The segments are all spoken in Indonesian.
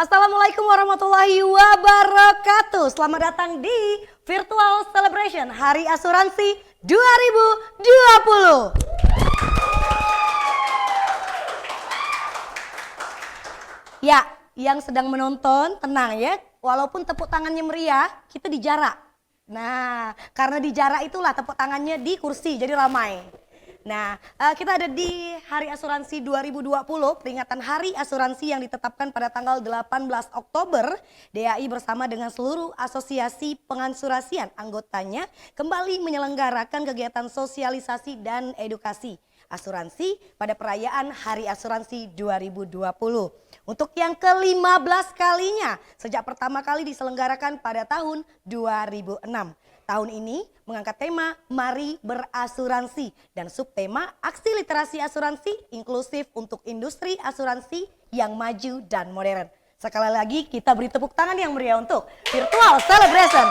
Assalamualaikum warahmatullahi wabarakatuh. Selamat datang di Virtual Celebration Hari Asuransi 2020. Ya, yang sedang menonton tenang ya. Walaupun tepuk tangannya meriah, kita di jarak. Nah, karena di jarak itulah tepuk tangannya di kursi, jadi ramai. Nah, kita ada di Hari Asuransi 2020, peringatan Hari Asuransi yang ditetapkan pada tanggal 18 Oktober. DAI bersama dengan seluruh asosiasi pengansurasian anggotanya kembali menyelenggarakan kegiatan sosialisasi dan edukasi asuransi pada perayaan Hari Asuransi 2020. Untuk yang ke-15 kalinya sejak pertama kali diselenggarakan pada tahun 2006. Tahun ini mengangkat tema Mari Berasuransi dan subtema Aksi Literasi Asuransi Inklusif untuk Industri Asuransi yang Maju dan Modern. Sekali lagi kita beri tepuk tangan yang meriah untuk Virtual Celebration.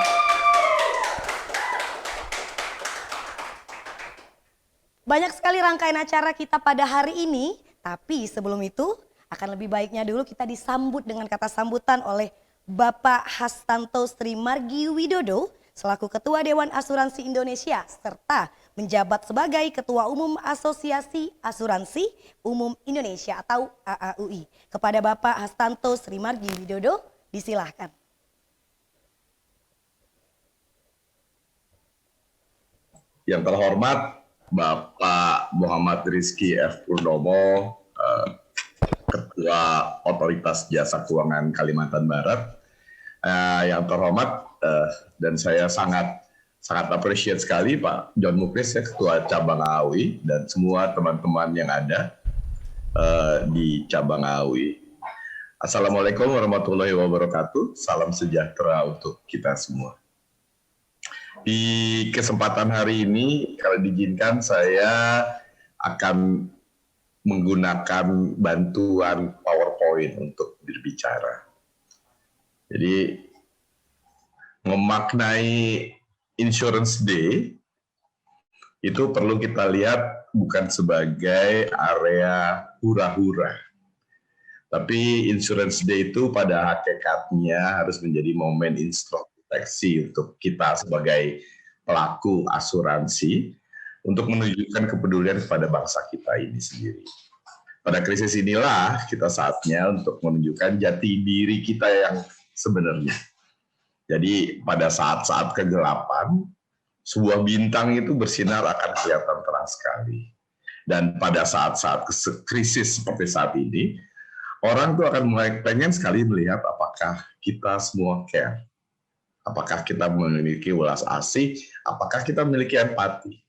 Banyak sekali rangkaian acara kita pada hari ini, tapi sebelum itu akan lebih baiknya dulu kita disambut dengan kata sambutan oleh Bapak Hastanto Sri Margi Widodo selaku Ketua Dewan Asuransi Indonesia serta menjabat sebagai Ketua Umum Asosiasi Asuransi Umum Indonesia atau AAUI. Kepada Bapak Hastanto Sri Margi Widodo, disilahkan. Yang terhormat Bapak Muhammad Rizky F. Purnomo, Ketua Otoritas Jasa Keuangan Kalimantan Barat. Yang terhormat dan saya sangat appreciate sekali Pak John Muklis, ya, Ketua Cabang AAUI dan semua teman-teman yang ada di Cabang AAUI. Assalamualaikum warahmatullahi wabarakatuh. Salam sejahtera untuk kita semua. Di kesempatan hari ini, kalau diizinkan, saya akan menggunakan bantuan PowerPoint untuk berbicara. Jadi, memaknai Insurance Day itu perlu kita lihat bukan sebagai area hura-hura. Tapi Insurance Day itu pada hakikatnya harus menjadi momen introspeksi untuk kita sebagai pelaku asuransi untuk menunjukkan kepedulian kepada bangsa kita ini sendiri. Pada krisis inilah kita saatnya untuk menunjukkan jati diri kita yang sebenarnya. Jadi pada saat-saat kegelapan, sebuah bintang itu bersinar akan kelihatan terang sekali. Dan pada saat-saat krisis seperti saat ini, orang tuh akan mulai pengen sekali melihat apakah kita semua care. Apakah kita memiliki welas asih, apakah kita memiliki empati.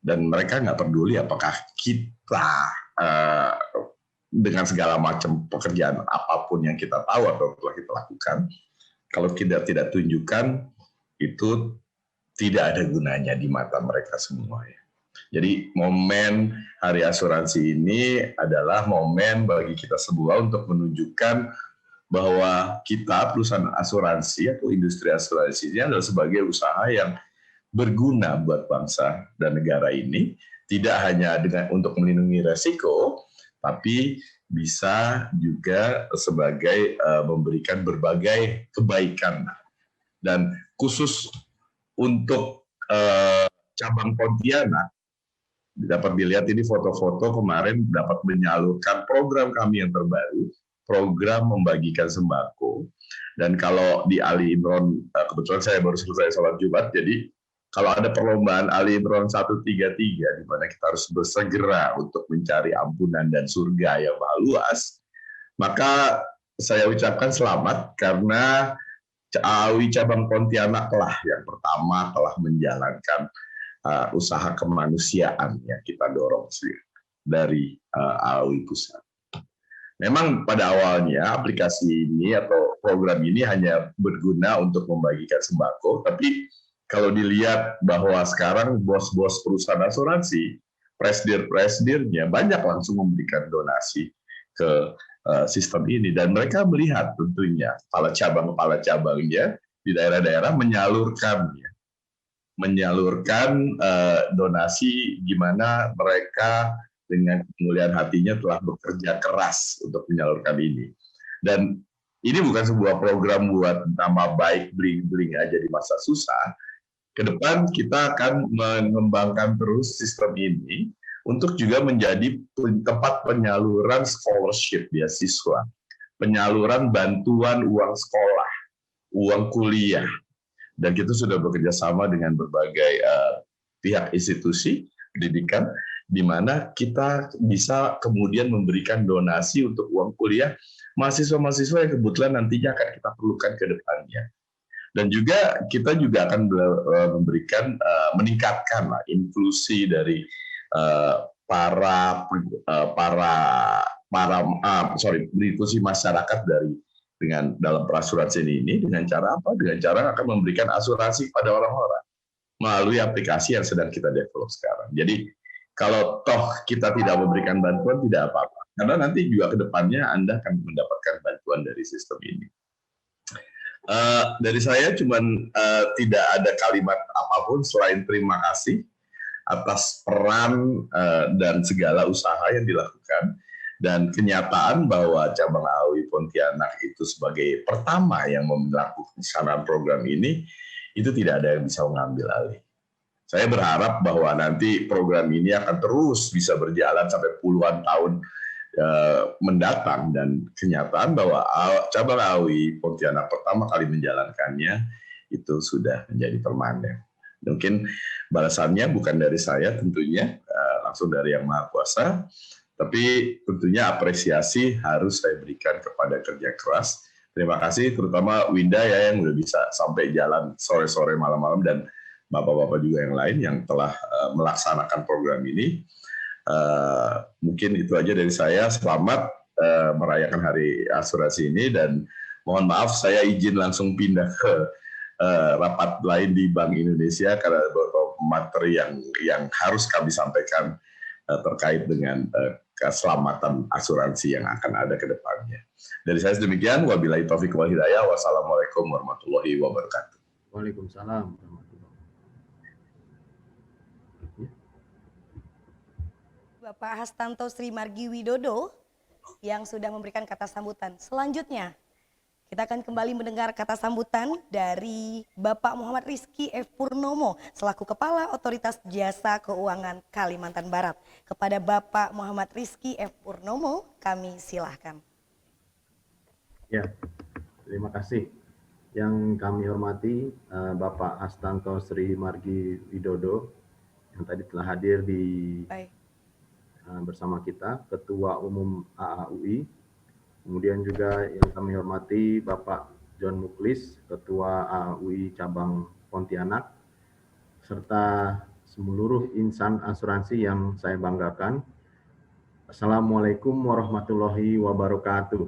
Dan mereka nggak peduli apakah kita dengan segala macam pekerjaan apapun yang kita tahu atau telah kita lakukan, kalau kita tidak tunjukkan, itu tidak ada gunanya di mata mereka semua. Ya. Jadi momen Hari Asuransi ini adalah momen bagi kita semua untuk menunjukkan bahwa kita perusahaan asuransi atau industri asuransi ini adalah sebagai usaha yang berguna buat bangsa dan negara ini, tidak hanya untuk melindungi resiko, tapi bisa juga sebagai memberikan berbagai kebaikan. Dan khusus untuk cabang Pontianak, dapat dilihat ini foto-foto kemarin dapat menyalurkan program kami yang terbaru, program membagikan sembako. Dan kalau di Ali Imron, kebetulan saya baru selesai sholat Jumat, jadi kalau ada perlombaan Ali Imran 133, di mana kita harus bersegera untuk mencari ampunan dan surga yang maha luas, maka saya ucapkan selamat karena AAUI Cabang Pontianak lah yang pertama telah menjalankan usaha kemanusiaan yang kita dorong dari AAUI Pusat. Memang pada awalnya aplikasi ini atau program ini hanya berguna untuk membagikan sembako, tapi kalau dilihat bahwa sekarang bos-bos perusahaan asuransi, presidir-presidirnya banyak langsung memberikan donasi ke sistem ini. Dan mereka melihat tentunya kepala cabangnya di daerah-daerah menyalurkan donasi gimana mereka dengan kemuliaan hatinya telah bekerja keras untuk menyalurkan ini. Dan ini bukan sebuah program buat nama baik bling-bling aja di masa susah. Ke depan kita akan mengembangkan terus sistem ini untuk juga menjadi tempat penyaluran scholarship beasiswa, penyaluran bantuan uang sekolah, uang kuliah, dan kita sudah bekerja sama dengan berbagai pihak institusi pendidikan, di mana kita bisa kemudian memberikan donasi untuk uang kuliah mahasiswa-mahasiswa yang kebetulan nantinya akan kita perlukan ke depannya. Dan juga kita juga akan memberikan meningkatkan inklusi dari inklusi masyarakat dari dengan dalam perasuransian ini dengan cara apa? Dengan cara akan memberikan asuransi pada orang-orang melalui aplikasi yang sedang kita develop sekarang. Jadi kalau toh kita tidak memberikan bantuan tidak apa-apa, karena nanti juga ke depannya Anda akan mendapatkan bantuan dari sistem ini. Dari saya cuman tidak ada kalimat apapun selain terima kasih atas peran dan segala usaha yang dilakukan, dan kenyataan bahwa cabang AUI Pontianak itu sebagai pertama yang melakukan program ini, itu tidak ada yang bisa mengambil alih. Saya berharap bahwa nanti program ini akan terus bisa berjalan sampai puluhan tahun mendatang, dan kenyataan bahwa cabang AUI Pontianak pertama kali menjalankannya itu sudah menjadi permanen. Mungkin balasannya bukan dari saya tentunya, langsung dari Yang Maha Kuasa, tapi tentunya apresiasi harus saya berikan kepada kerja keras. Terima kasih terutama Winda ya yang udah bisa sampai jalan sore-sore malam-malam, dan bapak-bapak juga yang lain yang telah melaksanakan program ini. Mungkin itu aja dari saya. Selamat merayakan Hari Asuransi ini, dan mohon maaf saya izin langsung pindah ke rapat lain di Bank Indonesia karena beberapa materi yang harus kami sampaikan terkait dengan keselamatan asuransi yang akan ada ke depannya. Dari saya demikian, wabillahi taufiq wal hidayah. Wassalamualaikum warahmatullahi wabarakatuh. Waalaikumsalam. Bapak Hastanto Sri Margi Widodo yang sudah memberikan kata sambutan. Selanjutnya, kita akan kembali mendengar kata sambutan dari Bapak Muhammad Rizky F. Purnomo selaku Kepala Otoritas Jasa Keuangan Kalimantan Barat. Kepada Bapak Muhammad Rizky F. Purnomo, kami silahkan. Ya, terima kasih. Yang kami hormati Bapak Hastanto Sri Margi Widodo yang tadi telah hadir di bersama kita, Ketua Umum AAUI. Kemudian juga yang kami hormati Bapak John Muklis, Ketua AAUI Cabang Pontianak, serta seluruh insan asuransi yang saya banggakan. Assalamualaikum warahmatullahi wabarakatuh.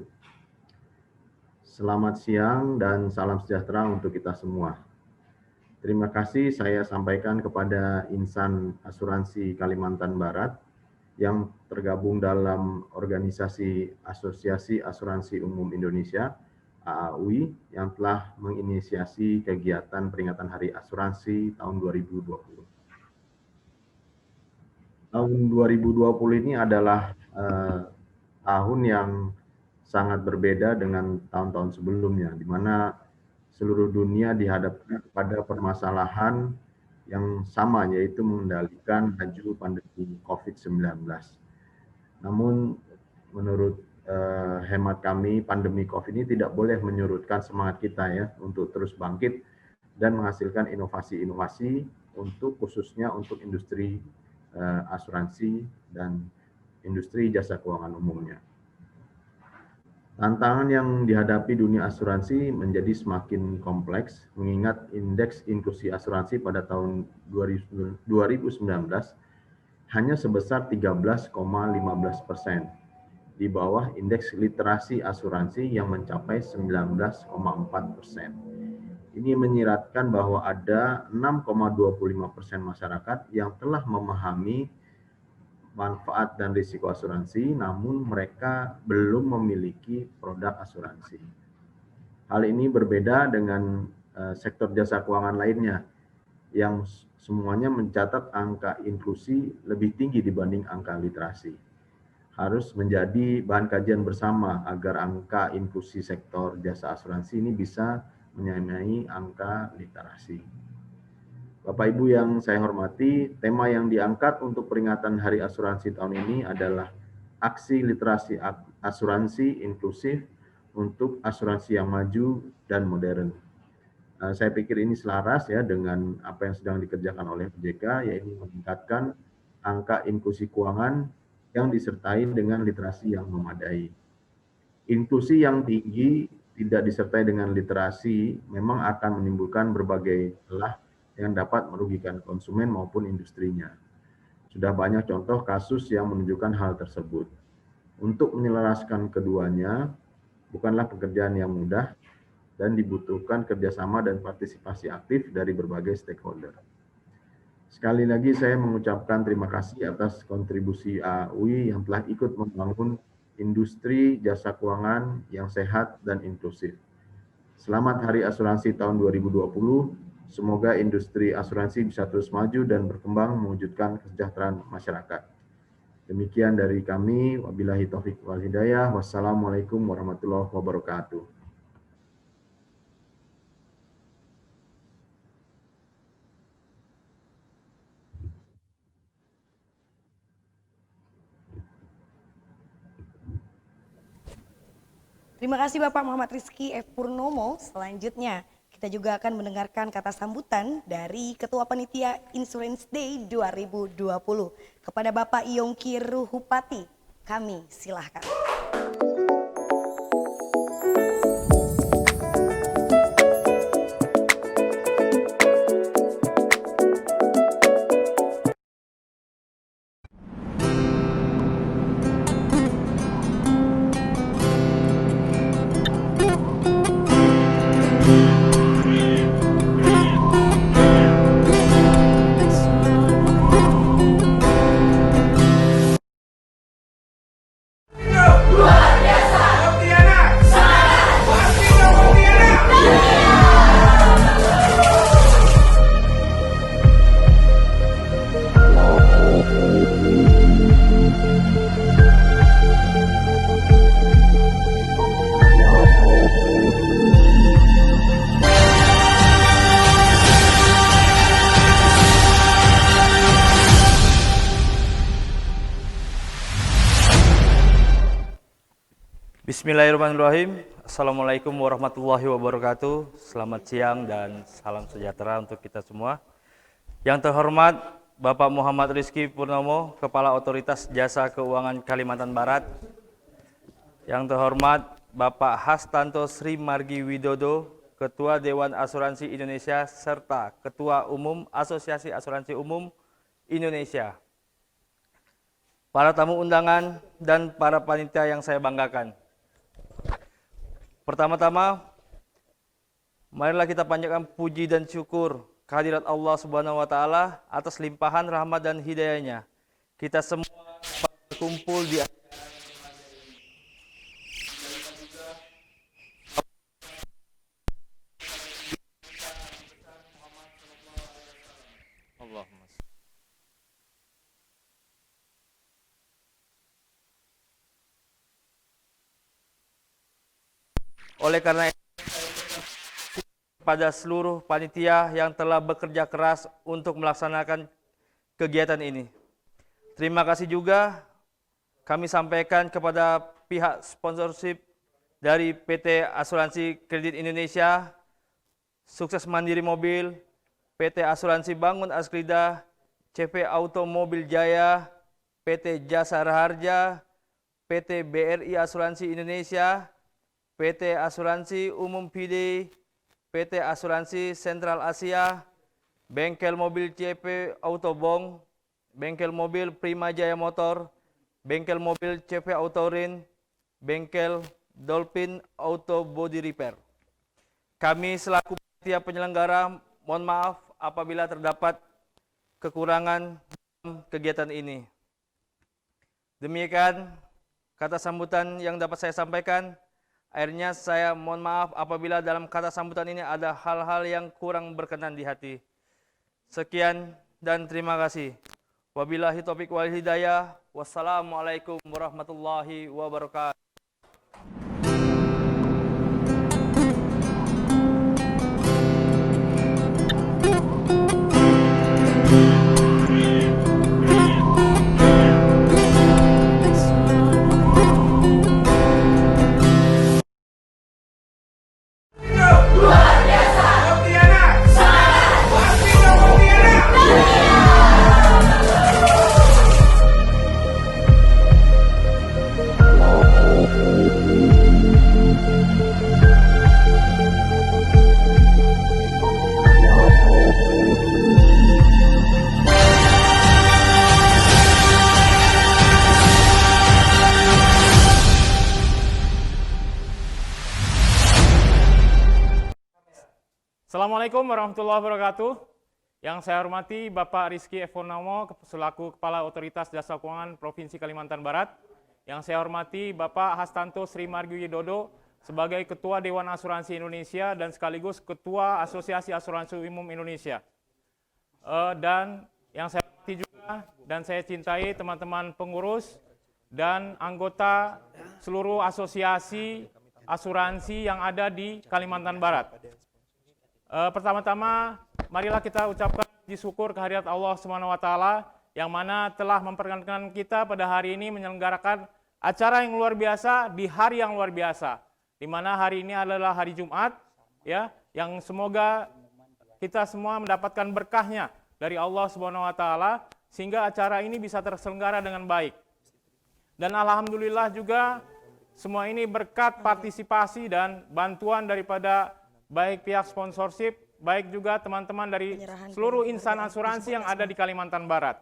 Selamat siang dan salam sejahtera untuk kita semua. Terima kasih saya sampaikan kepada insan asuransi Kalimantan Barat yang tergabung dalam organisasi Asosiasi Asuransi Umum Indonesia AAUI yang telah menginisiasi kegiatan peringatan Hari Asuransi tahun 2020. Tahun 2020 ini adalah tahun yang sangat berbeda dengan tahun-tahun sebelumnya, di mana seluruh dunia dihadapkan pada permasalahan yang sama, yaitu mengendalikan laju pandemi COVID-19. Namun menurut hemat kami, pandemi COVID ini tidak boleh menyurutkan semangat kita ya untuk terus bangkit dan menghasilkan inovasi-inovasi untuk khususnya untuk industri asuransi dan industri jasa keuangan umumnya. Tantangan yang dihadapi dunia asuransi menjadi semakin kompleks mengingat indeks inklusi asuransi pada tahun 2019 hanya sebesar 13,15%, di bawah indeks literasi asuransi yang mencapai 19,4%. Ini menyiratkan bahwa ada 6,25% masyarakat yang telah memahami manfaat dan risiko asuransi, namun mereka belum memiliki produk asuransi. Hal ini berbeda dengan sektor jasa keuangan lainnya, yang semuanya mencatat angka inklusi lebih tinggi dibanding angka literasi. harus menjadi bahan kajian bersama agar angka inklusi sektor jasa asuransi ini bisa menyamai angka literasi. Bapak Ibu yang saya hormati, tema yang diangkat untuk peringatan Hari Asuransi tahun ini adalah aksi literasi asuransi inklusif untuk asuransi yang maju dan modern. Saya pikir ini selaras ya dengan apa yang sedang dikerjakan oleh OJK, yaitu meningkatkan angka inklusi keuangan yang disertai dengan literasi yang memadai. Inklusi yang tinggi tidak disertai dengan literasi memang akan menimbulkan berbagai celah yang dapat merugikan konsumen maupun industrinya. Sudah banyak contoh kasus yang menunjukkan hal tersebut. Untuk menyelaraskan keduanya bukanlah pekerjaan yang mudah dan dibutuhkan kerjasama dan partisipasi aktif dari berbagai stakeholder. Sekali lagi saya mengucapkan terima kasih atas kontribusi AUI yang telah ikut membangun industri jasa keuangan yang sehat dan inklusif. Selamat Hari Asuransi tahun 2020. Semoga industri asuransi bisa terus maju dan berkembang mewujudkan kesejahteraan masyarakat. Demikian dari kami. Wabillahi taufiq wal hidayah. Wassalamualaikum warahmatullahi wabarakatuh. Terima kasih Bapak Muhammad Rizky F. Purnomo. Selanjutnya kita juga akan mendengarkan kata sambutan dari Ketua Panitia Insurance Day 2020 kepada Bapak Yongki Ruhupati. Kami silahkan. Bismillahirrahmanirrahim. Assalamualaikum warahmatullahi wabarakatuh. Selamat siang dan salam sejahtera untuk kita semua. Yang terhormat Bapak Muhammad Rizky Purnomo, Kepala Otoritas Jasa Keuangan Kalimantan Barat. Yang terhormat Bapak Hastanto Sri Margi Widodo, Ketua Dewan Asuransi Indonesia serta Ketua Umum Asosiasi Asuransi Umum Indonesia. Para tamu undangan dan para panitia yang saya banggakan. Pertama-tama, marilah kita panjatkan puji dan syukur kehadirat Allah Subhanahu wa taala atas limpahan rahmat dan hidayahnya. Kita semua berkumpul di Allahumma. Oleh karena itu, pada seluruh panitia yang telah bekerja keras untuk melaksanakan kegiatan ini. Terima kasih juga kami sampaikan kepada pihak sponsorship dari PT Asuransi Kredit Indonesia, Sukses Mandiri Mobil, PT Asuransi Bangun Askrida, CV Automobil Jaya, PT Jasa Raharja, PT BRI Asuransi Indonesia, PT Asuransi Umum PD, PT Asuransi Sentral Asia, Bengkel Mobil CV Autobong, Bengkel Mobil Prima Jaya Motor, Bengkel Mobil CV Autorin, Bengkel Dolphin Auto Body Repair. Kami selaku panitia penyelenggara mohon maaf apabila terdapat kekurangan dalam kegiatan ini. Demikian kata sambutan yang dapat saya sampaikan. Akhirnya saya mohon maaf apabila dalam kata sambutan ini ada hal-hal yang kurang berkenan di hati. Sekian dan terima kasih. Wabillahi taufiq wal hidayah. Wassalamualaikum warahmatullahi wabarakatuh. Assalamualaikum warahmatullahi wabarakatuh. Yang saya hormati Bapak Rizky Evonomo selaku Kepala Otoritas Jasa Keuangan Provinsi Kalimantan Barat. Yang saya hormati Bapak Hastanto Sri Margi Widodo sebagai Ketua Dewan Asuransi Indonesia dan sekaligus Ketua Asosiasi Asuransi Umum Indonesia. Dan yang saya hormati juga dan saya cintai teman-teman pengurus dan anggota seluruh asosiasi asuransi yang ada di Kalimantan Barat. Pertama-tama, marilah kita ucapkan puji syukur kehadirat Allah SWT yang mana telah memperkenankan kita pada hari ini menyelenggarakan acara yang luar biasa di hari yang luar biasa, di mana hari ini adalah hari Jumat, ya, yang semoga kita semua mendapatkan berkahnya dari Allah SWT sehingga acara ini bisa terselenggara dengan baik. Dan alhamdulillah juga semua ini berkat partisipasi dan bantuan daripada baik pihak sponsorship, baik juga teman-teman dari seluruh insan asuransi yang ada di Kalimantan Barat.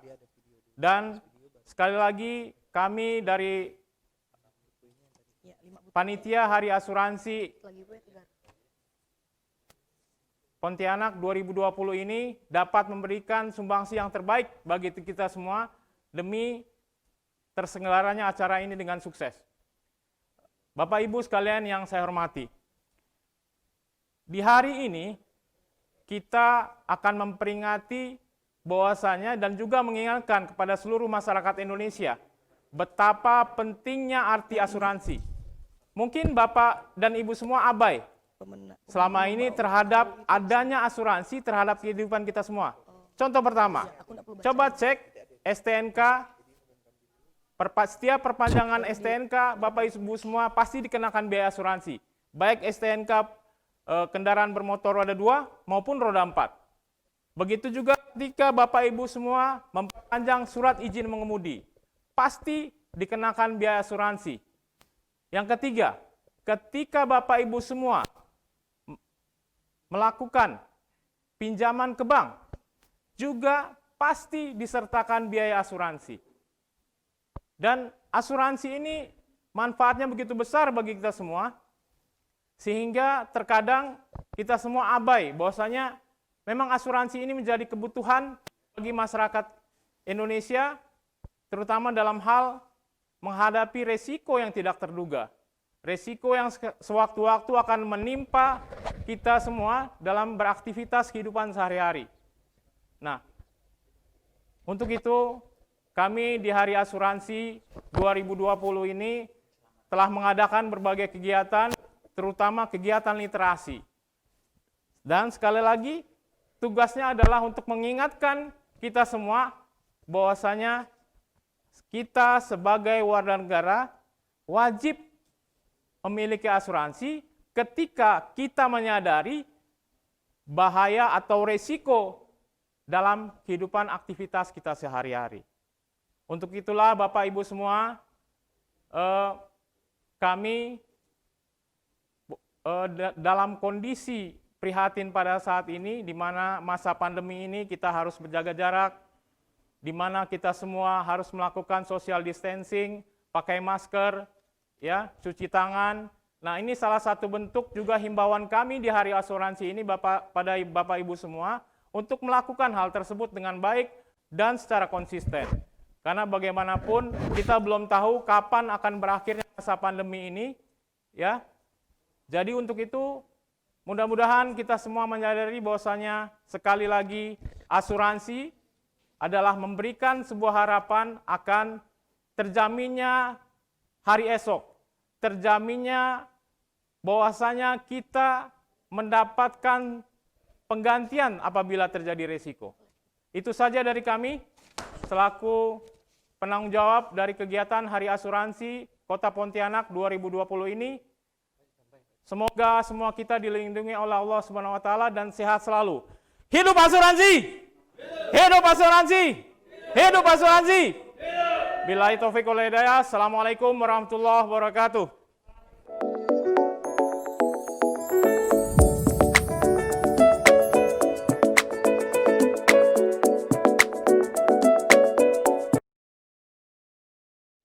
Dan sekali lagi kami dari Panitia Hari Asuransi Pontianak 2020 ini dapat memberikan sumbangsi yang terbaik bagi kita semua demi terselenggaranya acara ini dengan sukses. Bapak Ibu sekalian yang saya hormati, di hari ini kita akan memperingati bahwasanya dan juga mengingatkan kepada seluruh masyarakat Indonesia betapa pentingnya arti asuransi. Mungkin Bapak dan Ibu semua abai selama ini terhadap adanya asuransi terhadap kehidupan kita semua. Contoh pertama, coba cek STNK, setiap perpanjangan STNK Bapak Ibu semua pasti dikenakan biaya asuransi, baik STNK kendaraan bermotor roda 2 maupun roda 4. Begitu juga ketika Bapak Ibu semua memperpanjang surat izin mengemudi, pasti dikenakan biaya asuransi. Yang ketiga, ketika Bapak Ibu semua melakukan pinjaman ke bank, juga pasti disertakan biaya asuransi. Dan asuransi ini manfaatnya begitu besar bagi kita semua, sehingga terkadang kita semua abai bahwasanya memang asuransi ini menjadi kebutuhan bagi masyarakat Indonesia, terutama dalam hal menghadapi resiko yang tidak terduga. Resiko yang sewaktu-waktu akan menimpa kita semua dalam beraktivitas kehidupan sehari-hari. Nah, untuk itu kami di Hari Asuransi 2020 ini telah mengadakan berbagai kegiatan, terutama kegiatan literasi. Dan sekali lagi, tugasnya adalah untuk mengingatkan kita semua bahwasanya kita sebagai warga negara wajib memiliki asuransi ketika kita menyadari bahaya atau resiko dalam kehidupan aktivitas kita sehari-hari. Untuk itulah Bapak Ibu semua, kami dalam kondisi prihatin pada saat ini, di mana masa pandemi ini kita harus berjaga jarak, di mana kita semua harus melakukan social distancing, pakai masker, ya, cuci tangan. Nah, ini salah satu bentuk juga himbauan kami di Hari Asuransi ini pada Bapak Ibu semua untuk melakukan hal tersebut dengan baik dan secara konsisten. Karena bagaimanapun kita belum tahu kapan akan berakhirnya masa pandemi ini, ya. Jadi untuk itu mudah-mudahan kita semua menyadari bahwasanya sekali lagi asuransi adalah memberikan sebuah harapan akan terjaminnya hari esok, terjaminnya bahwasanya kita mendapatkan penggantian apabila terjadi resiko. Itu saja dari kami selaku penanggung jawab dari kegiatan Hari Asuransi Kota Pontianak 2020 ini. Semoga semua kita dilindungi oleh Allah Subhanahu wa taala dan sehat selalu. Hidup asuransi! Hidup asuransi! Hidup asuransi! Billahi taufiq wal hidayah. Assalamualaikum warahmatullahi wabarakatuh.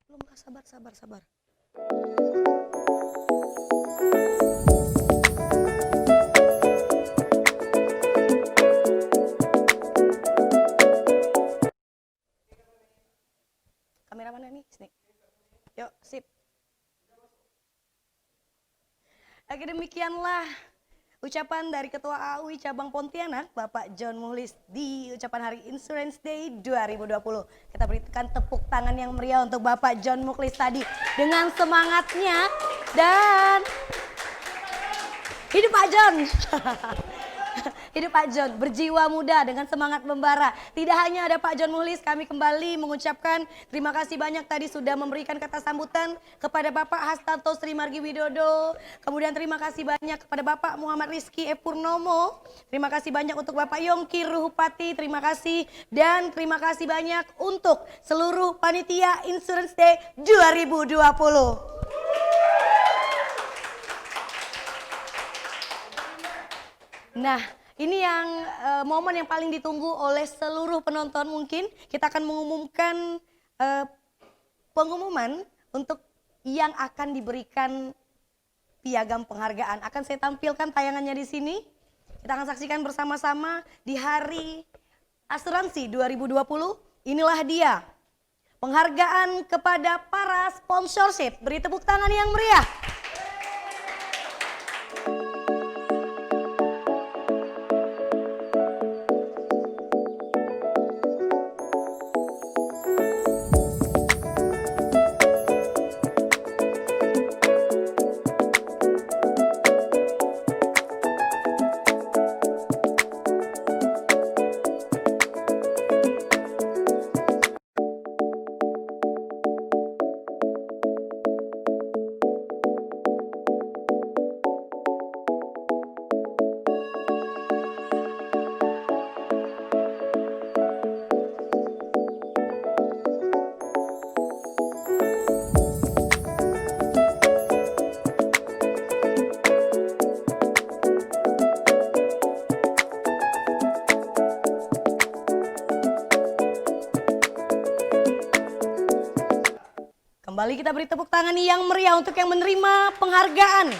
Belum, sabar. Kamera mana nih? Sini. Yuk, sip. Oke, demikianlah ucapan dari Ketua AUI Cabang Pontianak, Bapak John Muhlis di ucapan Hari Insurance Day 2020. Kita berikan tepuk tangan yang meriah untuk Bapak John Muhlis tadi dengan semangatnya dan hidup Pak John. Hidup Pak John, berjiwa muda dengan semangat membara. Tidak hanya ada Pak John Muhlis, kami kembali mengucapkan terima kasih banyak tadi sudah memberikan kata sambutan kepada Bapak Hastanto Sri Margi Widodo. Kemudian terima kasih banyak kepada Bapak Muhammad Rizky E. Purnomo. Terima kasih banyak untuk Bapak Yongki Ruhupati, terima kasih. Dan terima kasih banyak untuk seluruh panitia Insurance Day 2020. Nah, ini yang momen yang paling ditunggu oleh seluruh penonton mungkin. Kita akan mengumumkan pengumuman untuk yang akan diberikan piagam penghargaan. Akan saya tampilkan tayangannya di sini. Kita akan saksikan bersama-sama di Hari Asuransi 2020. Inilah dia. Penghargaan kepada para sponsorship. Beri tepuk tangan yang meriah. Kembali kita beri tepuk tangan yang meriah untuk yang menerima penghargaan.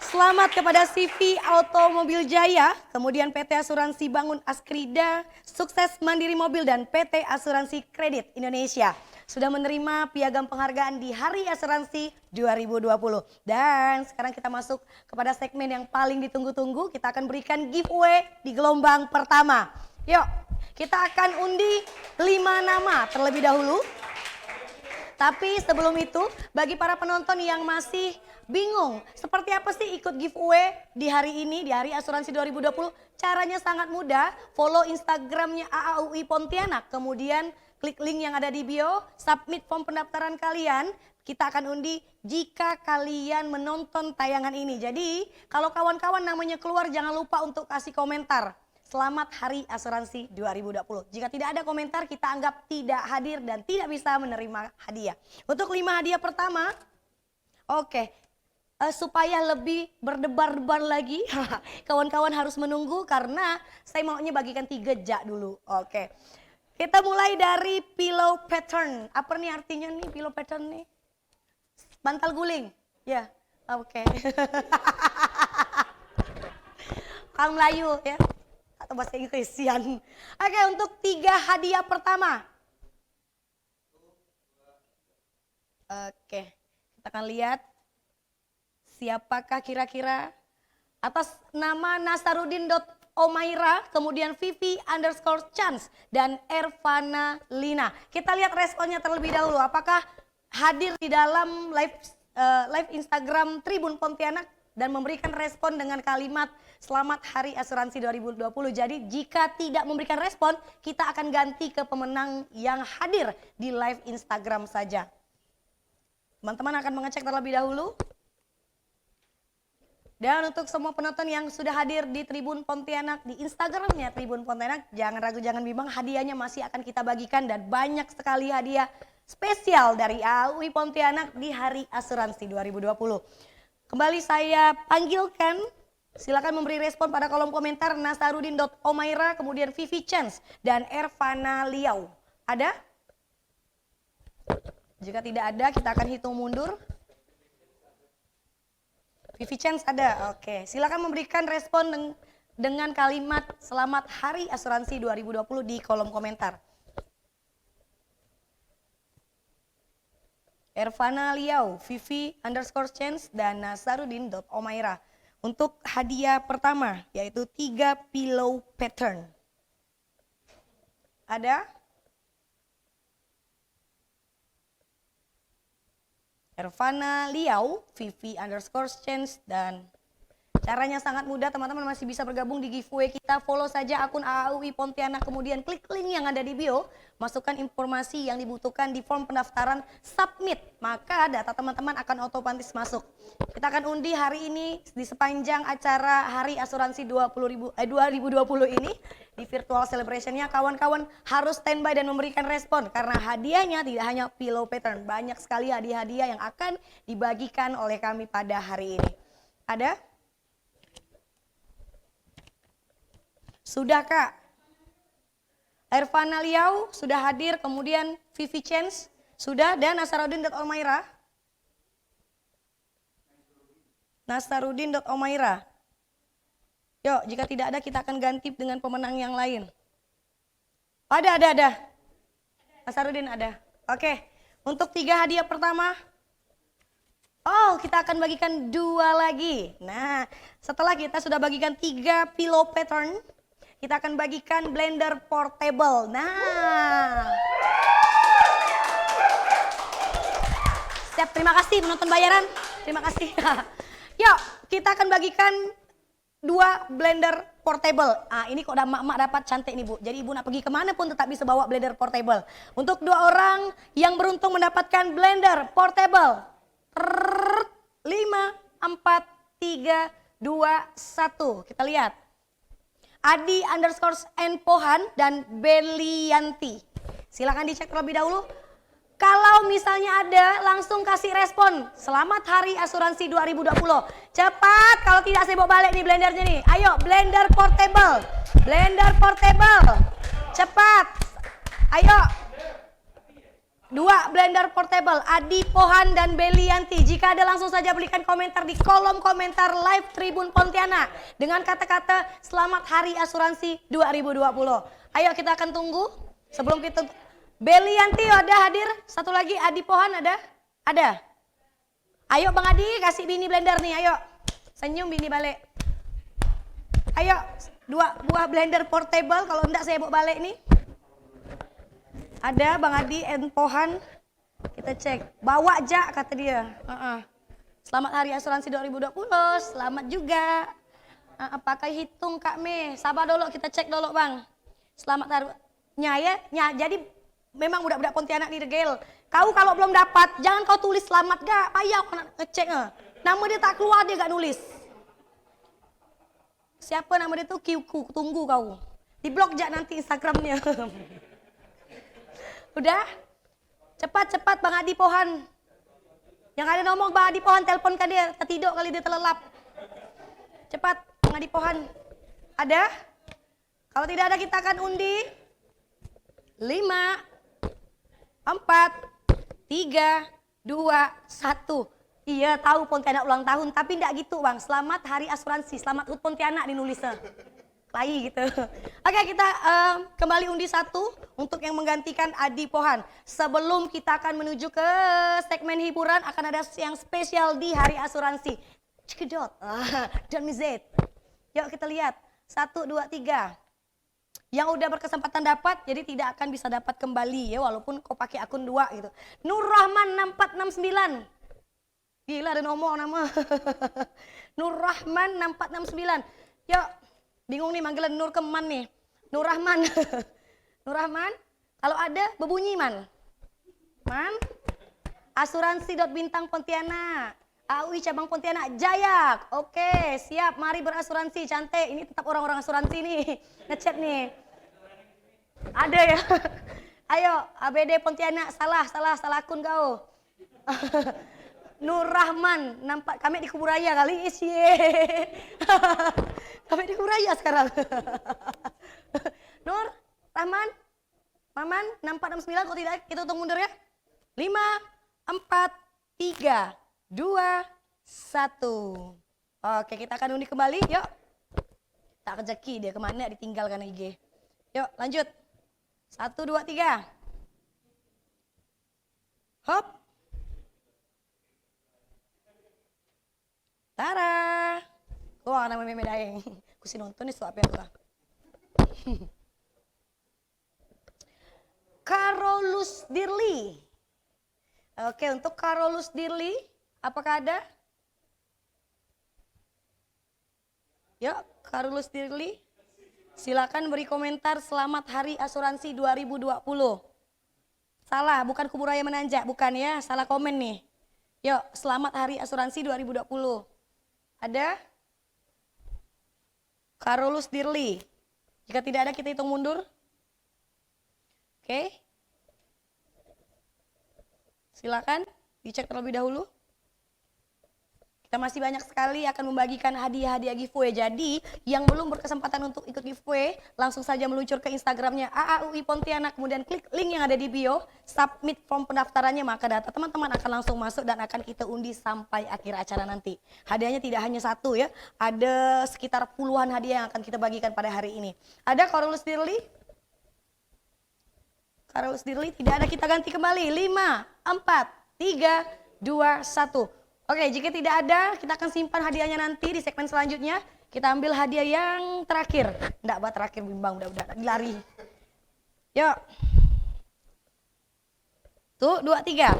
Selamat kepada CV Automobil Jaya, kemudian PT Asuransi Bangun Askrida, Sukses Mandiri Mobil dan PT Asuransi Kredit Indonesia. Sudah menerima piagam penghargaan di Hari Asuransi 2020. Dan sekarang kita masuk kepada segmen yang paling ditunggu-tunggu. Kita akan berikan giveaway di gelombang pertama. Yuk, kita akan undi 5 nama terlebih dahulu. Tapi sebelum itu, bagi para penonton yang masih bingung, seperti apa sih ikut giveaway di hari ini, di Hari Asuransi 2020? Caranya sangat mudah, follow Instagramnya AAUI Pontianak, kemudian klik link yang ada di bio, submit form pendaftaran kalian. Kita akan undi jika kalian menonton tayangan ini. Jadi kalau kawan-kawan namanya keluar, jangan lupa untuk kasih komentar. Selamat Hari Asuransi 2020. Jika tidak ada komentar, kita anggap tidak hadir dan tidak bisa menerima hadiah. Untuk 5 hadiah pertama, supaya lebih berdebar-debar lagi, kawan-kawan harus menunggu karena saya maunya bagikan 3 jak dulu. Oke, kita mulai dari pillow pattern. Apa nih artinya nih pillow pattern nih? Bantal guling, ya. Oke. Orang Melayu ya. Atau bahasa Inggrisan. Oke, untuk 3 hadiah pertama. Oke, kita akan lihat siapakah kira-kira atas nama Nasarudin Omaira, kemudian Vivi_Chance, dan Ervana Lina. Kita lihat responnya terlebih dahulu. Apakah hadir di dalam live Instagram Tribun Pontianak dan memberikan respon dengan kalimat Selamat Hari Asuransi 2020. Jadi jika tidak memberikan respon, kita akan ganti ke pemenang yang hadir di live Instagram saja. Teman-teman akan mengecek terlebih dahulu. Dan untuk semua penonton yang sudah hadir di Tribun Pontianak, di Instagramnya Tribun Pontianak, jangan ragu, jangan bimbang, hadiahnya masih akan kita bagikan dan banyak sekali hadiah spesial dari AUI Pontianak di Hari Asuransi 2020. Kembali saya panggilkan, silakan memberi respon pada kolom komentar Nasarudin.Omaira, kemudian Vivi Chance dan Ervana Liau. Ada? Jika tidak ada, kita akan hitung mundur. Vivi Chance ada, oke. Silakan memberikan respon dengan kalimat Selamat Hari Asuransi 2020 di kolom komentar. Ervana Liau, Vivi_Chance, dan Nasarudin.Omaira. Untuk hadiah pertama, yaitu 3 pillow pattern. Ada? Ervana Liau, Vivi_Chance, dan caranya sangat mudah, teman-teman masih bisa bergabung di giveaway kita. Follow saja akun AUI Pontianak, kemudian klik link yang ada di bio, masukkan informasi yang dibutuhkan di form pendaftaran, submit, maka data teman-teman akan otomatis masuk. Kita akan undi hari ini di sepanjang acara Hari Asuransi 2020 ini di virtual celebrationnya. Kawan-kawan harus standby dan memberikan respon karena hadiahnya tidak hanya pillow pattern, banyak sekali hadiah-hadiah yang akan dibagikan oleh kami pada hari ini. Ada? Sudah Kak? Ervana Liau sudah hadir, kemudian Vivi Chance sudah, dan Nasarudin.Omaira. Nasarudin.Omaira. Yuk, jika tidak ada kita akan ganti dengan pemenang yang lain. Ada. Nasarudin ada. Oke, untuk 3 hadiah pertama. Oh, kita akan bagikan 2 lagi. Nah, setelah kita sudah bagikan 3 pillow pattern, kita akan bagikan blender portable. Nah, siap, terima kasih penonton bayaran. Terima kasih. Yuk, kita akan bagikan 2 blender portable. Ah, ini kok udah emak-emak dapat cantik nih Bu. Jadi Ibu nak pergi kemana pun tetap bisa bawa blender portable. Untuk 2 orang yang beruntung mendapatkan blender portable. 5, 4, 3, 2, 1. Kita lihat. Adi_N_Pohan dan Belianti. Silakan dicek terlebih dahulu. Kalau misalnya ada, langsung kasih respon. Selamat Hari Asuransi 2020. Cepat, kalau tidak saya bawa balik nih blendernya nih. Ayo, blender portable. Blender portable. Cepat. Ayo. 2 blender portable, Adi Pohan dan Belianti. Jika ada, langsung saja berikan komentar di kolom komentar live Tribun Pontianak dengan kata-kata Selamat Hari Asuransi 2020. Ayo kita akan tunggu sebelum kita. Belianti ada hadir? Satu lagi Adi Pohan ada? Ada? Ayo Bang Adi kasih bini blender nih, ayo. Senyum bini balik. Ayo 2 buah blender portable, kalau enggak saya bawa balik nih. Ada Bang Adi N. Pohan. Kita cek. Bawa aja kata dia. Selamat Hari Asuransi 2020. Selamat juga. Pakai hitung Kak Me. Sabar dulu kita cek dulu Bang. Selamat hari. Jadi memang budak-budak Pontianak nih regel. Kau kalau belum dapat, jangan kau tulis selamat gak. Payah kau nak ngecek. Nama dia tak keluar, dia gak nulis. Siapa nama dia tuh? Kiuku, tunggu kau. Di blog aja nanti Instagramnya. Udah? Cepat Bang Adi Pohan. Yang ada nomor Bang Adi Pohan, telepon ke dia. Tertidur kali dia terlelap. Cepat Bang Adi Pohan. Ada? Kalau tidak ada kita akan undi. 5, 4, 3, 2, 1. Iya tahu Pontianak ulang tahun, tapi enggak gitu Bang. Selamat Hari Asuransi, selamat HUT Pontianak dinulisnya. Lagi gitu. Oke, kita kembali undi 1 untuk yang menggantikan Adi Pohan. Sebelum kita akan menuju ke segmen hiburan, akan ada yang spesial di Hari Asuransi. Cekedot, don't miss it. Yuk kita lihat. 1, 2, 3. Yang udah berkesempatan dapat, jadi tidak akan bisa dapat kembali ya, walaupun kau pakai akun 2 gitu. Nur Rahman 6469. Gila ada nomor nama. Nur Rahman 6469. Yuk, bingung nih manggilan Nur Keman nih. Nur Rahman. Nur Rahman, kalau ada berbunyi man. Man. Asuransi.bintang Pontianak. AUI cabang Pontianak Jayak. Oke, siap. Mari berasuransi. Cantik. Ini tetap orang-orang asuransi nih. Ngechat nih. Ada ya. Ayo, ABD Pontianak. Salah akun kau. Nur Rahman. Nampak kami di Kuburaya kali. Kami di Kuburaya sekarang. Nur Rahman. Maman 6469. Kalau tidak kita hitung mundur ya. 5, 4, 3, 2, 1. Oke, kita akan undi kembali. Yuk. Tak rezeki dia kemana ditinggalkan IG. Yuk, lanjut. 1, 2, 3. Hop. Tara. Wah, nama meme daeng. Kusi nonton nih suap ya. Carolus Dirli. Oke, untuk Carolus Dirli, apakah ada? Ya, Carolus Dirli. Silakan beri komentar selamat hari asuransi 2020. Salah, bukan Kuburaya Menanjak, bukan ya, salah komen nih. Yuk, selamat hari asuransi 2020. Ada? Carolus Dirli. Jika tidak ada kita hitung mundur. Oke. Silakan dicek terlebih dahulu. Kita masih banyak sekali akan membagikan hadiah-hadiah giveaway. Jadi yang belum berkesempatan untuk ikut giveaway, langsung saja meluncur ke Instagramnya AAUI Pontianak, kemudian klik link yang ada di bio, submit form pendaftarannya, maka data teman-teman akan langsung masuk dan akan kita undi sampai akhir acara nanti. Hadiahnya tidak hanya satu ya, ada sekitar puluhan hadiah yang akan kita bagikan pada hari ini. Ada Carolus Dirli? Carolus Dirli tidak ada, kita ganti kembali. 5, 4, 3, 2, 1. Oke, jika tidak ada, kita akan simpan hadiahnya nanti di segmen selanjutnya. Kita ambil hadiah yang terakhir. Enggak, buat terakhir bimbang, udah dilari. Yuk. Tuh, 2, 3.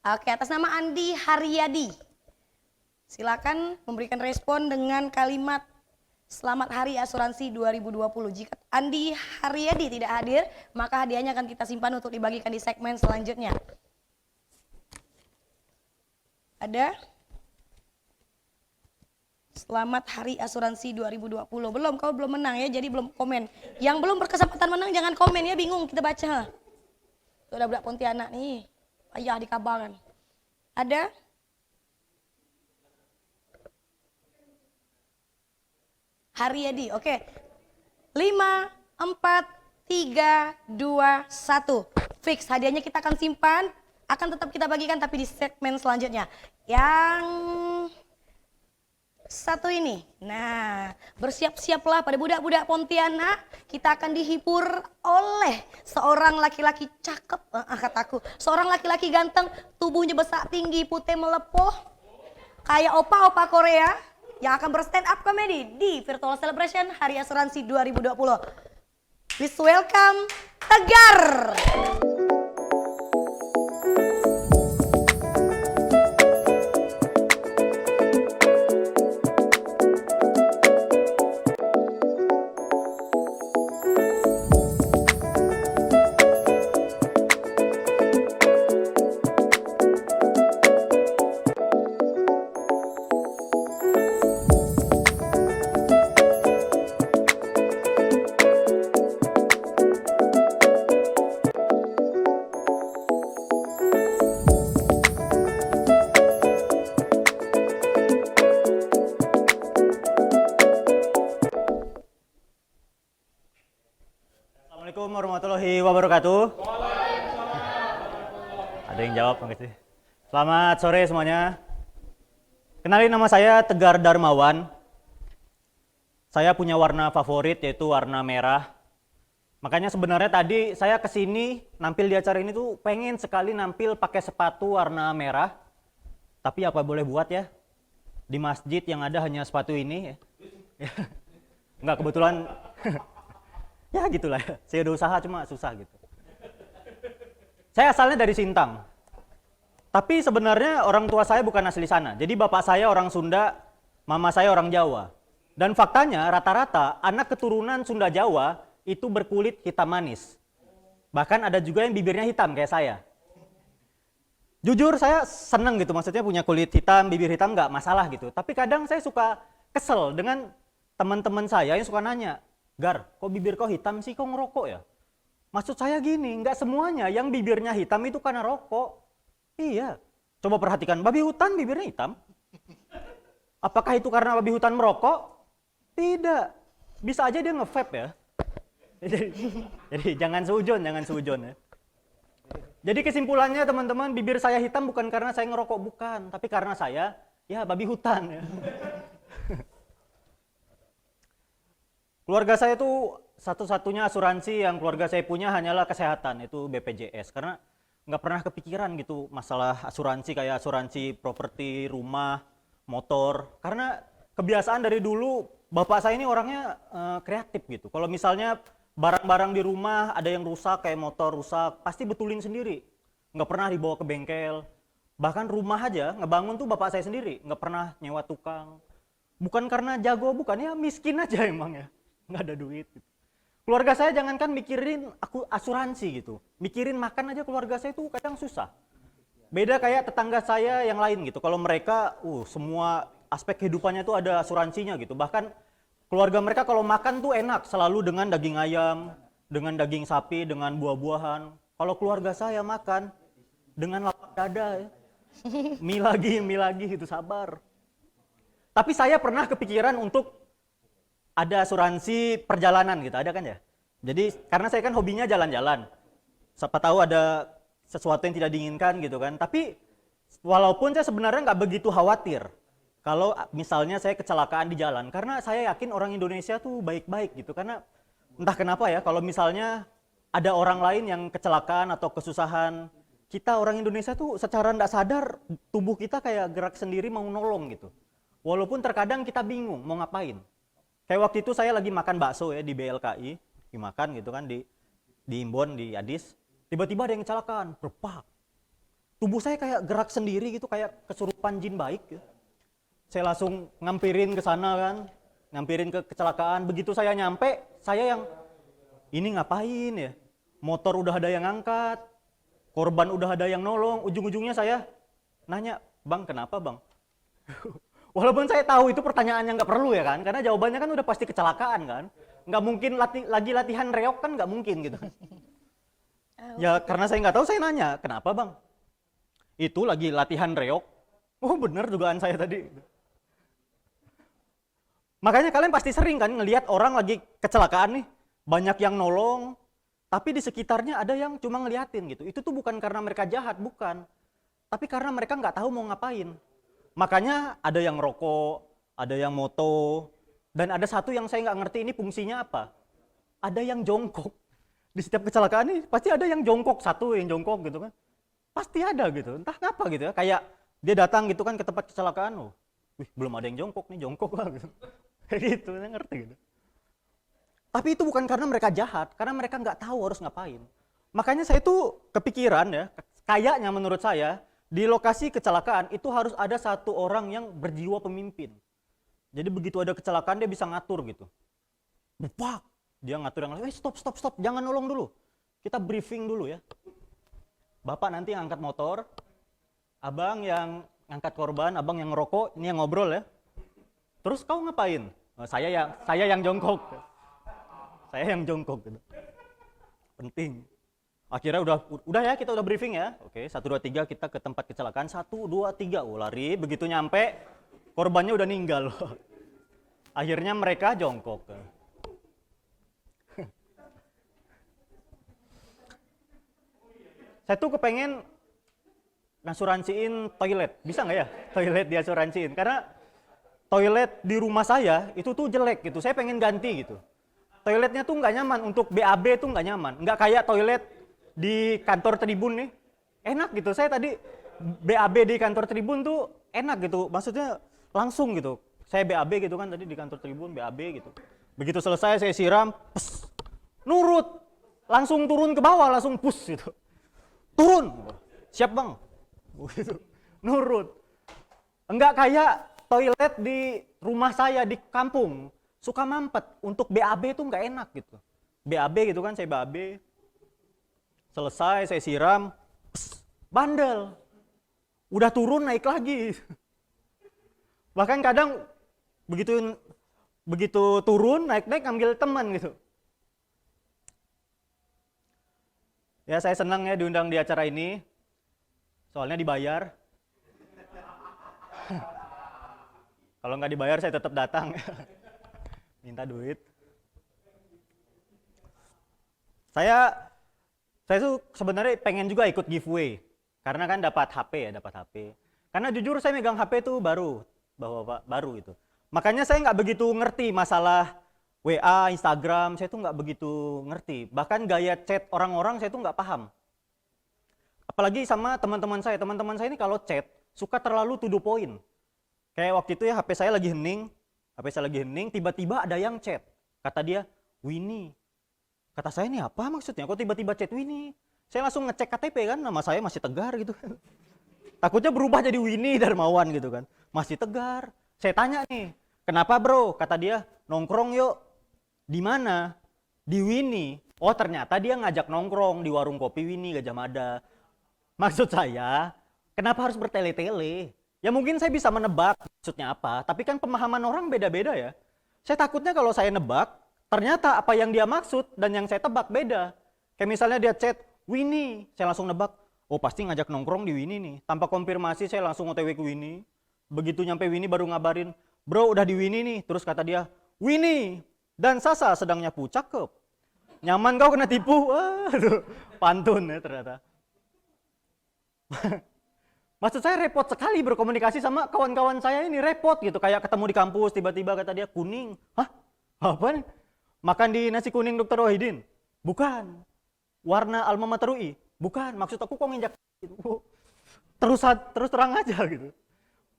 Oke, atas nama Andi Haryadi. Silakan memberikan respon dengan kalimat Selamat Hari Asuransi 2020. Jika Andi Haryadi tidak hadir, maka hadiahnya akan kita simpan untuk dibagikan di segmen selanjutnya. Ada? Selamat Hari Asuransi 2020. Belum, kau belum menang ya, jadi belum komen. Yang belum berkesempatan menang jangan komen ya, bingung kita baca. Itu ada budak Pontianak nih, ayah dikabarkan. Ada? Haryadi, oke. 5, 4, 3, 2, 1. Fix, hadiahnya kita akan simpan, akan tetap kita bagikan tapi di segmen selanjutnya. Yang satu ini. Nah, bersiap-siaplah pada budak-budak Pontianak, kita akan dihibur oleh seorang laki-laki cakep, kataku. Seorang laki-laki ganteng, tubuhnya besar, tinggi, putih melepuh, kayak opa-opa Korea, yang akan berstand up comedy di Virtual Celebration Hari Asuransi 2020. Please welcome Tegar. Assalamualaikum warahmatullahi wabarakatuh. Ada yang jawab, makasih. Selamat sore semuanya. Kenalin, nama saya Tegar Darmawan. Saya punya warna favorit yaitu warna merah. Makanya sebenarnya tadi saya kesini nampil di acara ini tuh pengen sekali nampil pakai sepatu warna merah. Tapi apa boleh buat ya, di masjid yang ada hanya sepatu ini ya. Enggak, kebetulan ya gitulah ya. Saya udah usaha cuma susah gitu. Saya asalnya dari Sintang. Tapi sebenarnya orang tua saya bukan asli sana. Jadi bapak saya orang Sunda, mama saya orang Jawa. Dan faktanya rata-rata anak keturunan Sunda Jawa itu berkulit hitam manis. Bahkan ada juga yang bibirnya hitam kayak saya. Jujur saya seneng gitu, maksudnya punya kulit hitam, bibir hitam nggak masalah gitu. Tapi kadang saya suka kesel dengan teman-teman saya yang suka nanya, Gar, kok bibir kau hitam sih, kok ngerokok ya? Maksud saya gini, nggak semuanya yang bibirnya hitam itu karena rokok. Iya, coba perhatikan, babi hutan bibirnya hitam. Apakah itu karena babi hutan merokok? Tidak, bisa aja dia nge-vape ya. Jadi jangan suujon ya. Jadi kesimpulannya teman-teman, bibir saya hitam bukan karena saya ngerokok, bukan, tapi karena saya ya babi hutan ya. Keluarga saya tuh satu-satunya asuransi yang keluarga saya punya hanyalah kesehatan, itu BPJS, karena nggak pernah kepikiran gitu masalah asuransi kayak asuransi properti, rumah, motor, karena kebiasaan dari dulu bapak saya ini orangnya kreatif gitu. Kalau misalnya barang-barang di rumah ada yang rusak, kayak motor rusak, pasti betulin sendiri. Nggak pernah dibawa ke bengkel. Bahkan rumah aja, ngebangun tuh bapak saya sendiri. Nggak pernah nyewa tukang. Bukan karena jago, bukan, ya miskin aja emang ya. Nggak ada duit. Gitu. Keluarga saya jangankan mikirin aku asuransi gitu. Mikirin makan aja keluarga saya tuh kadang susah. Beda kayak tetangga saya yang lain gitu. Kalau mereka, semua aspek kehidupannya tuh ada asuransinya gitu. Bahkan keluarga mereka kalau makan tuh enak, selalu dengan daging ayam, dengan daging sapi, dengan buah-buahan. Kalau keluarga saya makan dengan lapar dada ya. Mie lagi gitu, sabar. Tapi saya pernah kepikiran untuk ada asuransi perjalanan gitu, ada kan ya? Jadi karena saya kan hobinya jalan-jalan. Siapa tahu ada sesuatu yang tidak diinginkan gitu kan. Tapi walaupun saya sebenarnya nggak begitu khawatir kalau misalnya saya kecelakaan di jalan, karena saya yakin orang Indonesia tuh baik-baik gitu, karena entah kenapa ya, kalau misalnya ada orang lain yang kecelakaan atau kesusahan, kita orang Indonesia tuh secara tidak sadar, tubuh kita kayak gerak sendiri mau nolong gitu. Walaupun terkadang kita bingung mau ngapain. Kayak waktu itu saya lagi makan bakso ya di BLKI, dimakan gitu kan di Imbon, di Adis, tiba-tiba ada yang kecelakaan, berpak. Tubuh saya kayak gerak sendiri gitu, kayak kesurupan jin baik gitu. Saya langsung ngampirin ke sana kan, ngampirin ke kecelakaan. Begitu saya nyampe, saya yang, ini ngapain ya? Motor udah ada yang angkat, korban udah ada yang nolong, ujung-ujungnya saya nanya, Bang kenapa bang? Walaupun saya tahu itu pertanyaan yang nggak perlu ya kan, karena jawabannya kan udah pasti kecelakaan kan. Nggak mungkin lagi latihan reok kan, nggak mungkin gitu. Ya karena saya nggak tahu, saya nanya, kenapa bang? Itu lagi latihan reok. Oh bener dugaan saya tadi. Makanya kalian pasti sering kan ngelihat orang lagi kecelakaan nih, banyak yang nolong, tapi di sekitarnya ada yang cuma ngeliatin gitu. Itu tuh bukan karena mereka jahat, bukan. Tapi karena mereka nggak tahu mau ngapain. Makanya ada yang rokok, ada yang moto, dan ada satu yang saya nggak ngerti ini fungsinya apa. Ada yang jongkok. Di setiap kecelakaan nih pasti ada yang jongkok, satu yang jongkok gitu kan. Pasti ada gitu, entah kenapa gitu ya. Kayak dia datang gitu kan ke tempat kecelakaan, belum ada yang jongkok nih, jongkok lah gitu. Kayak gitu, saya ngerti gitu. Tapi itu bukan karena mereka jahat, karena mereka nggak tahu harus ngapain. Makanya saya tuh kepikiran ya, kayaknya menurut saya, di lokasi kecelakaan itu harus ada satu orang yang berjiwa pemimpin. Jadi begitu ada kecelakaan dia bisa ngatur gitu. Bupak, dia ngatur yang lain, stop, jangan nolong dulu. Kita briefing dulu ya. Bapak nanti yang angkat motor, abang yang angkat korban, abang yang ngerokok, ini yang ngobrol ya. Terus kau ngapain? Saya yang jongkok. Saya yang jongkok gitu. Penting. Akhirnya udah ya, kita udah briefing ya. Oke, 1 2 3 kita ke tempat kecelakaan. 1 2 3 lari, begitu nyampe korbannya udah ninggal. Akhirnya mereka jongkok. Saya tuh kepengen ngasuransiin toilet. Bisa nggak ya toilet diasuransiin? Karena toilet di rumah saya itu tuh jelek gitu. Saya pengen ganti gitu. toiletnya tuh nggak nyaman, untuk BAB tuh nggak nyaman. Nggak kayak toilet di kantor Tribun nih. Enak gitu, saya tadi BAB di kantor Tribun tuh enak gitu, maksudnya langsung gitu. Saya BAB gitu kan tadi di kantor Tribun, BAB gitu. Begitu selesai saya siram, pus, nurut. Langsung turun ke bawah, langsung pus gitu. Turun, siap bang. Gitu. Nurut. Enggak kayak toilet di rumah saya di kampung. Suka mampet, untuk BAB tuh nggak enak gitu. BAB gitu kan, saya BAB. Selesai, saya siram, pss, bandel. Udah turun, naik lagi. Bahkan kadang begitu turun, naik-naik ambil teman gitu. Ya saya senang ya diundang di acara ini, soalnya dibayar. Kalau nggak dibayar saya tetap datang. Minta duit. Saya tuh sebenarnya pengen juga ikut giveaway. Karena kan dapat HP. Karena jujur saya megang HP tuh baru itu. Makanya saya nggak begitu ngerti masalah WA, Instagram, saya tuh nggak begitu ngerti. Bahkan gaya chat orang-orang saya tuh nggak paham. Apalagi sama teman-teman saya. Teman-teman saya ini kalau chat suka terlalu to the point. Kayak waktu itu ya HP saya lagi hening, tiba-tiba ada yang chat. Kata dia, Winnie. Kata saya, ini apa maksudnya? Kok tiba-tiba chat Winnie? Saya langsung ngecek KTP kan, nama saya masih Tegar gitu. Takutnya berubah jadi Winnie Darmawan gitu kan. Masih Tegar. Saya tanya nih, kenapa bro? Kata dia, nongkrong yuk. Di mana? Di Winnie. Oh ternyata dia ngajak nongkrong di warung kopi Winnie Gajah Mada. Maksud saya, kenapa harus bertele-tele? Ya mungkin saya bisa menebak maksudnya apa, tapi kan pemahaman orang beda-beda ya. Saya takutnya kalau saya nebak, ternyata apa yang dia maksud dan yang saya tebak beda. Kayak misalnya dia chat, Winnie, saya langsung nebak, oh pasti ngajak nongkrong di Winnie nih. Tanpa konfirmasi saya langsung OTW ke Winnie. Begitu nyampe Winnie baru ngabarin, bro udah di Winnie nih. Terus kata dia, Winnie dan Sasa sedang nyapu, cakep. Nyaman kau kena tipu? Aduh, pantun ya ternyata. Maksud saya repot sekali berkomunikasi sama kawan-kawan saya ini, repot gitu. Kayak ketemu di kampus, tiba-tiba kata dia kuning. Hah? Apa nih? Makan di nasi kuning Dr. Wahidin? Bukan. Warna alma mater UI? Bukan. Maksud aku kok nginjak gitu. Terus terang aja gitu.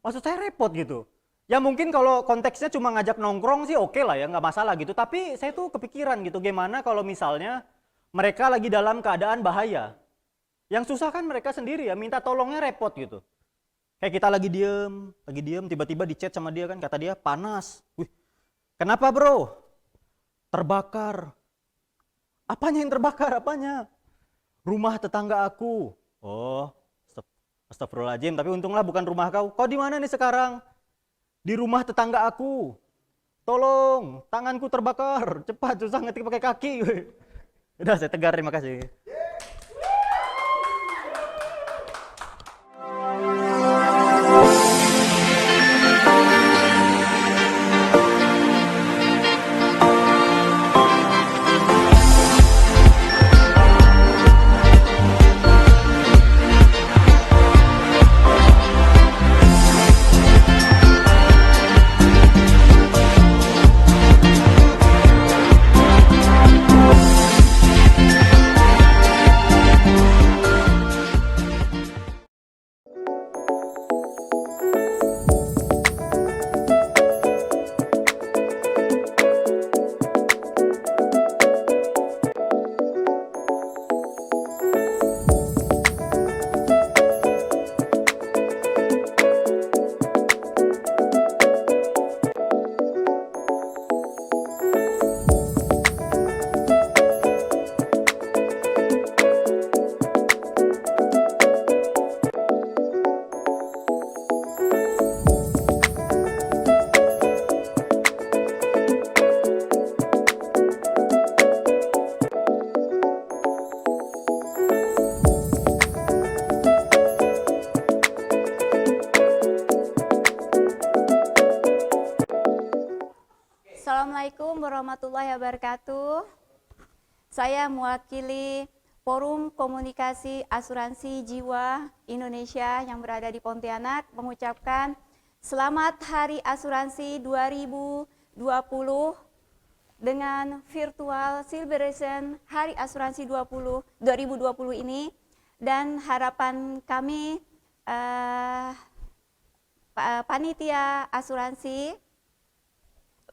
Maksud saya repot gitu. Ya mungkin kalau konteksnya cuma ngajak nongkrong sih oke lah ya, nggak masalah gitu. Tapi saya tuh kepikiran gitu, gimana kalau misalnya mereka lagi dalam keadaan bahaya. Yang susah kan mereka sendiri ya, minta tolongnya repot gitu. Kayak kita lagi diem, tiba-tiba di chat sama dia kan, kata dia panas. Wih, kenapa bro? Terbakar. Apanya yang terbakar? Apanya? Rumah tetangga aku. Oh, astagfirullahaladzim, tapi untunglah bukan rumah kau. Kau di mana nih sekarang? Di rumah tetangga aku. Tolong, tanganku terbakar. Cepat, susah ngetik pakai kaki. Udah, saya Tegar, terima kasih. Assalamualaikum warahmatullahi wabarakatuh. Saya mewakili Forum Komunikasi Asuransi Jiwa Indonesia yang berada di Pontianak mengucapkan Selamat Hari Asuransi 2020 dengan virtual celebration Hari Asuransi 2020 ini, dan harapan kami panitia asuransi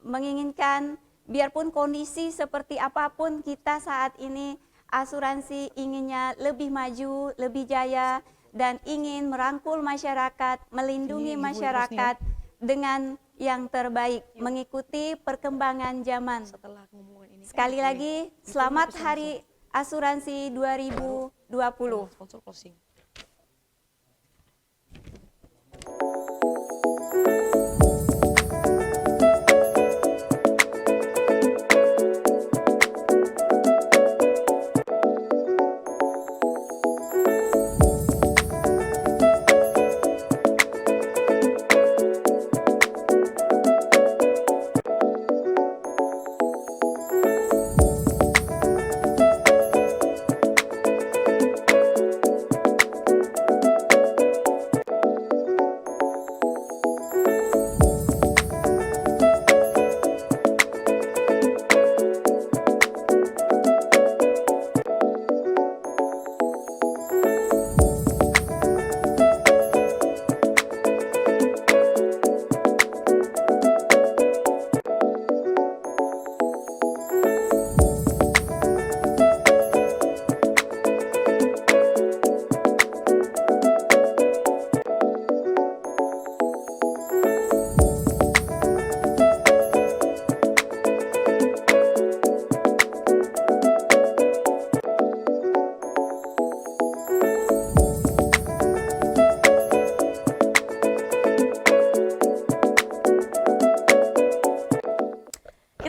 menginginkan biarpun kondisi seperti apapun kita saat ini, asuransi inginnya lebih maju, lebih jaya, dan ingin merangkul masyarakat, melindungi masyarakat dengan yang terbaik, mengikuti perkembangan zaman. Sekali lagi, selamat Hari Asuransi 2020.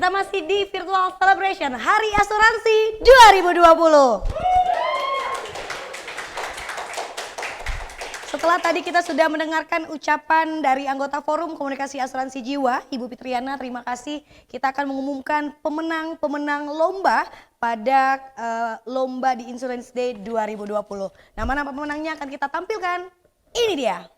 Kita masih di virtual celebration Hari Asuransi 2020. Setelah tadi kita sudah mendengarkan ucapan dari anggota Forum Komunikasi Asuransi Jiwa, Ibu Fitriana, terima kasih. Kita akan mengumumkan pemenang-pemenang lomba pada lomba di Insurance Day 2020. Nama-nama pemenangnya akan kita tampilkan. Ini dia.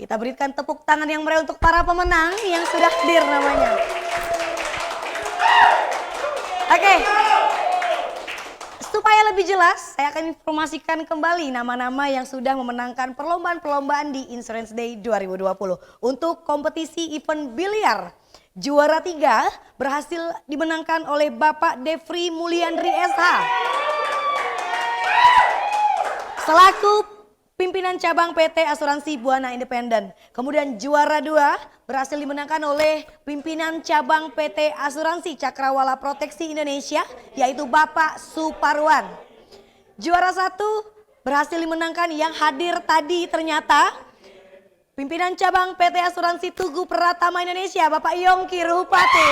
Kita berikan tepuk tangan yang meriah untuk para pemenang yang sudah hadir namanya. Oke. supaya lebih jelas, saya akan informasikan kembali nama-nama yang sudah memenangkan perlombaan-perlombaan di Insurance Day 2020. Untuk kompetisi event biliar, juara 3 berhasil dimenangkan oleh Bapak Devri Mulyandri SH. Selaku pimpinan cabang PT Asuransi Buana Independen. Kemudian juara 2 berhasil dimenangkan oleh pimpinan cabang PT Asuransi Cakrawala Proteksi Indonesia, yaitu Bapak Suparwan. Juara 1 berhasil dimenangkan yang hadir tadi ternyata pimpinan cabang PT Asuransi Tugu Pratama Indonesia, Bapak Yongki Ruhupati.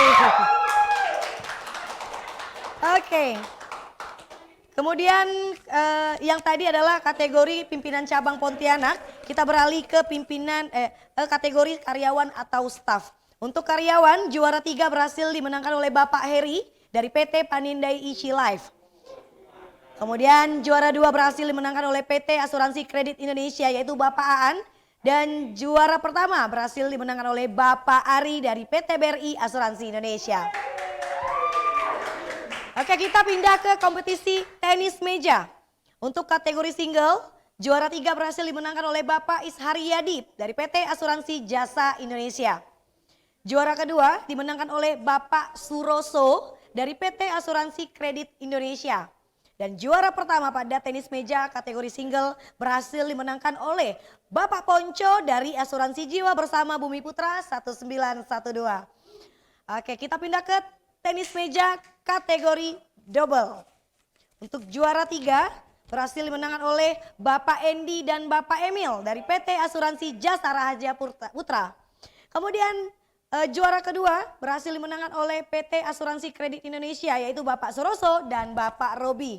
Oke. Kemudian yang tadi adalah kategori pimpinan cabang Pontianak. Kita beralih ke kategori karyawan atau staf. Untuk karyawan, juara 3 berhasil dimenangkan oleh Bapak Heri dari PT Panindai Ichi Life. Kemudian juara 2 berhasil dimenangkan oleh PT Asuransi Kredit Indonesia, yaitu Bapak Aan. Dan juara pertama berhasil dimenangkan oleh Bapak Ari dari PT BRI Asuransi Indonesia. Oke, kita pindah ke kompetisi tenis meja. Untuk kategori single, juara 3 berhasil dimenangkan oleh Bapak Isharyadi dari PT Asuransi Jasa Indonesia. Juara kedua dimenangkan oleh Bapak Suroso dari PT Asuransi Kredit Indonesia. Dan juara pertama pada tenis meja kategori single berhasil dimenangkan oleh Bapak Ponco dari Asuransi Jiwa Bersama Bumi Putra 1912. Oke, kita pindah ke tenis meja kategori double. Untuk juara 3 berhasil dimenangkan oleh Bapak Endi dan Bapak Emil dari PT Asuransi Jasa Raharja Putra. Kemudian juara kedua berhasil dimenangkan oleh PT Asuransi Kredit Indonesia, yaitu Bapak Suroso dan Bapak Robi.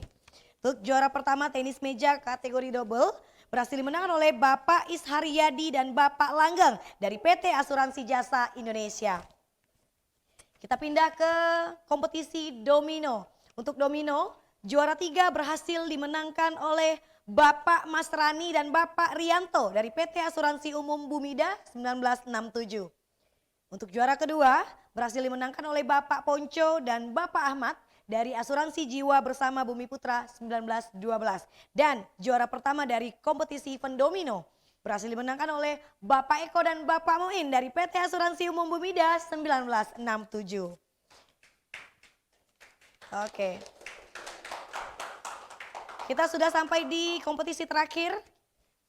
Untuk juara pertama tenis meja kategori double berhasil dimenangkan oleh Bapak Isharyadi dan Bapak Langgeng dari PT Asuransi Jasa Indonesia. Kita pindah ke kompetisi domino. Untuk domino, juara 3 berhasil dimenangkan oleh Bapak Masrani dan Bapak Rianto dari PT Asuransi Umum Bumida 1967. Untuk juara kedua berhasil dimenangkan oleh Bapak Ponco dan Bapak Ahmad dari Asuransi Jiwa Bersama Bumi Putra 1912. Dan juara pertama dari kompetisi event domino berhasil dimenangkan oleh Bapak Eko dan Bapak Moin dari PT Asuransi Umum Bumida 1967. Oke. Kita sudah sampai di kompetisi terakhir.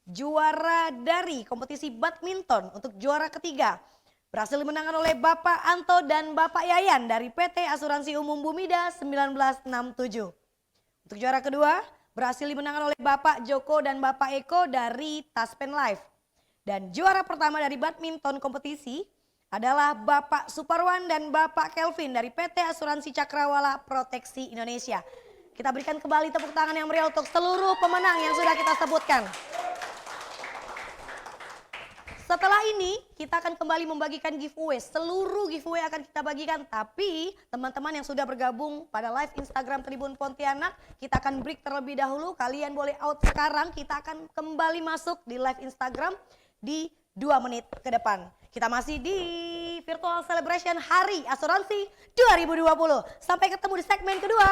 Juara dari kompetisi badminton untuk juara ketiga berhasil dimenangkan oleh Bapak Anto dan Bapak Yayan dari PT Asuransi Umum Bumida 1967. Untuk juara kedua berhasil dimenangkan oleh Bapak Joko dan Bapak Eko dari Taspen Life. Dan juara pertama dari badminton kompetisi adalah Bapak Suparwan dan Bapak Kelvin dari PT Asuransi Cakrawala Proteksi Indonesia. Kita berikan kembali tepuk tangan yang meriah untuk seluruh pemenang yang sudah kita sebutkan. Setelah ini kita akan kembali membagikan giveaway. Seluruh giveaway akan kita bagikan. Tapi teman-teman yang sudah bergabung pada live Instagram Tribun Pontianak, kita akan break terlebih dahulu. Kalian boleh out sekarang. Kita akan kembali masuk di live Instagram di 2 menit ke depan. Kita masih di Virtual Celebration Hari Asuransi 2020. Sampai ketemu di segmen kedua.